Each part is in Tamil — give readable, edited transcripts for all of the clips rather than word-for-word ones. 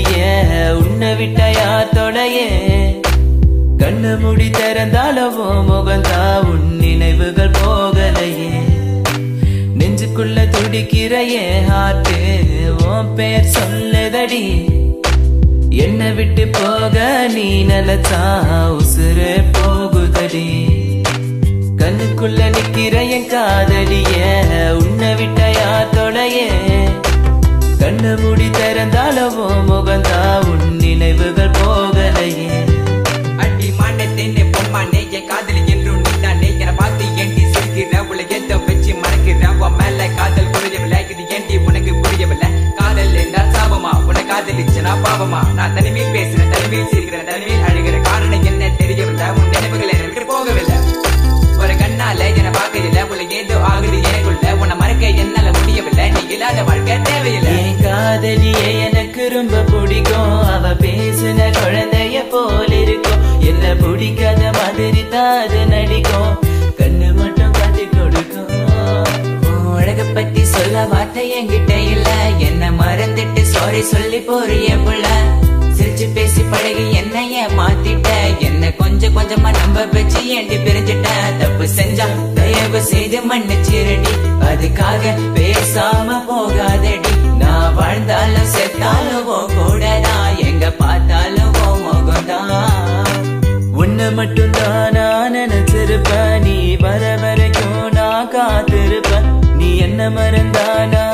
காதலியே உன்னை விட்ட யார் தொலையே கண்ணு முடி திறந்தாலவோ முகந்தா உன் நினைவுகள் போகலையே நெஞ்சுக்குள்ள துடிக்கிறையே ஹார்ட்டு உன் பேர் சொல்லுதடி என்னை விட்டு போக நீ நினைச்சா உசுறு போகுதடி கண்ணுக்குள்ள நிக்கிற என் காதலியே உன்னை விட்ட யார் தொலையே கண்ணு மூடி திறந்தாலவோ முகந்தா உன் நினைவுகள் போகலையே அடி மாண்டேனே பொம்மானே என் காதலி என்றும் நீதானே என பார்த்து ஏண்டி சிரிக்கிற உள்ள எந்த வச்சு மறக்கிற உன் மேல காதல் புரியவில்லை இது ஏண்டி உனக்கு புரியவில்லை காதல் என்றால் சாபமா உன காதலிச்சனா பாவமா நான் தனிமையில் பேசுறேன் தனிமையில் சிரிக்கிறேன் தனிமையில் அழுகிற காரணம் என்ன தெரியவில்லை உன் நினைவுகள் எனக்கு போகவில்லை ஒரு கண்ணால என பார்க்கல உள்ள ஏதோ ஆகுது எனக்குள்ள உன்னை மறக்க என்னால முடியவில்லை நீ இல்லாத வாழ்க்கை தேவையில்லை என் காதலியே எனக்கு ரொம்ப பிடிக்கும் அவ பேசுன குழந்தைய போல இருக்கும் என்ன பிடிக்காத மாதிரி தாது நடிக்கும் கண்ணு மட்டும் காட்டி கொடுக்கும் உலக பத்தி சொல்ல வார்த்தை என்கிட்ட இல்ல என்ன மறந்துட்டு சாரி சொல்லி போறிய புள்ள சிரிச்சு பேசி பழகி என்னைய மாத்திட்ட என்ன கொஞ்சம் கொஞ்சமா நம்ப வச்சு ஏண்டி பிரிஞ்சிட்ட தப்பு செஞ்சா தயவு செய்து மன்னிச்சிரடி அதுக்காக பேசாம போகாதடி நான் வாழ்ந்தாலும் செத்தாலும் கூடதான் எங்க பார்த்தாலும் முகம்தான் உன்னை மட்டும் தான் நான் நினைச்சிருப்பேன் நீ வர வரைக்கும் நான் காத்திருப்பேன் நீ என்ன மறந்தானா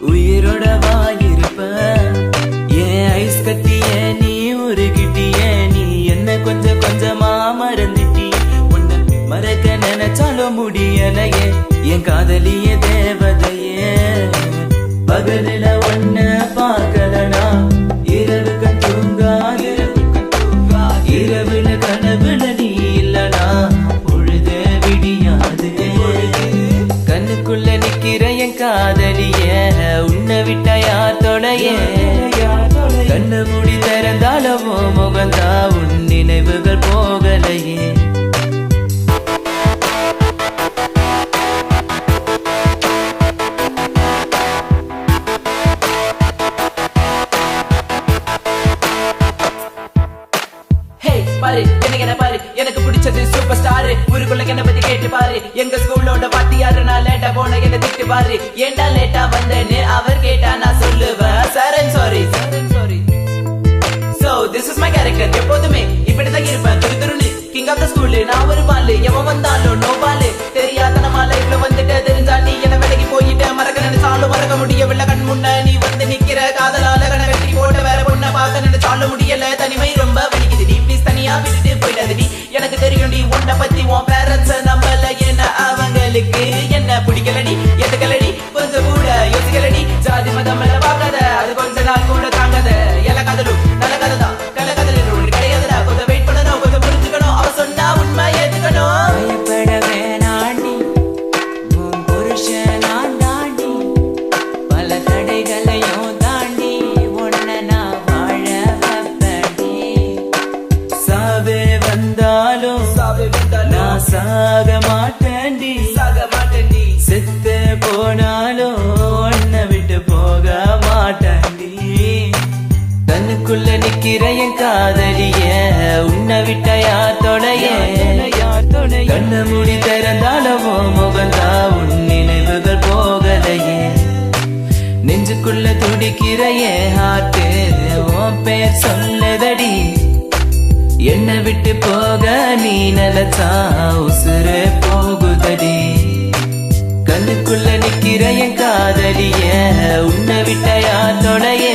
உயிரோட வாயிருப்பேன் ஏன் ஐஸ் கட்டிய நீ உருகிட்டிய நீ என்ன கொஞ்சம் கொஞ்சமா மறந்துட்டி உன்னை மறக்க நினைச்சாலும் முடியலையே என் காதலிய தேவதையே பகலில ஒன்ன பார்க்கலனா இரவுக்கு தூங்காது இரவுல கனவுல நீ இல்லனா பொழுது விடியாது கண்ணுக்குள்ள நிக்கிற என் காதலிய உன்னை விட்ட யார் தொலையே கண்ணு மூடி திறந்தாலவோ முகந்தா உன் நினைவுகள் போகலையே பாரு என்ன பாரு எனக்கு பிடிச்சது சூப்பர் ஸ்டார் ஊருக்குள்ள என்ன பத்தி கேட்டு பாரு எங்க ஸ்கூலோட வாத்தியாரு நான் லேட்டா போன என்ன திட்டு பாரு ஏண்டா லேட்டா வந்தேன்னு அவர் கேட்டா நான் சொல்லுவேன் sorry sorry so this is my character எப்போதுமே இப்படிதான் இருப்பேன் துரு துருன்னு கிங் ஆஃப் த ஸ்கூல் நான் ஒரு பாலு எவன் வந்தாலும் நோ பாலு தெரியாத நம்ம லைஃப்ல வந்துட்டு தெரிஞ்சா நீ என்ன விலகி போயிட்டு மறக்க நினைச்சாலும் மறக்க முடியவில்லை கண் முன்ன நீ வந்து நிக்கிற காதலால கண்ண வெட்டி போட்டு வேற பொண்ணை பார்க்க நினைச்சாலும் முடியல தனிமை ரொம்ப வலிக்குது நீ ப்ளீஸ் தனியா விட்டுட்டு போயிடாதடி எனக்கு தெரியும் நீ உன்னை பத்தி உன் பேரண்ட்ஸ் நம்பல என்ன அவங்களுக்கு என்ன பிடிக்கலடி எதுக்கலடி கொஞ்சம் கூட யோசிக்கலடி ஜாதி மதம் எல்லாம் பார்க்காத அது கொஞ்ச நாள் கூட தாங்காத எல்லா கதலும் நல்ல கதை தான் கல கதல் ஒன்று கிடையாதுடா கொஞ்சம் வெயிட் பண்ணணும் கொஞ்சம் புரிஞ்சுக்கணும் அவ சொன்னா உண்மை ஏத்துக்கணும் பயப்பட வேணாண்டி உன் புருஷன் நான் தாண்டி பல தடைகளையும் தாண்டி உன்னை நான் வாழ வைப்படி சாவே வந்தாலும் நான் சாக மாட்டேன்டி செத்து போனாலும் உன்னை விட்டு போக மாட்டேன்டி கண்ணுக்குள்ள நிக்கிற என் காதலிய உன்னை விட்ட யார் தொலையே கண்ணு மூடி திறந்தாலவோ முகந்தா உன் நினைவுகள் போகலையே நெஞ்சுக்குள்ள துடிக்கிறையே ஹார்ட்டு உன் பேர் சொல்லுதடி என்னை விட்டு போக நீ நினைச்சா உசுறு போகுதடி கண்ணுக்குள்ள நிக்கிற என் காதலிய உன்னை விட்ட யார் தொலையே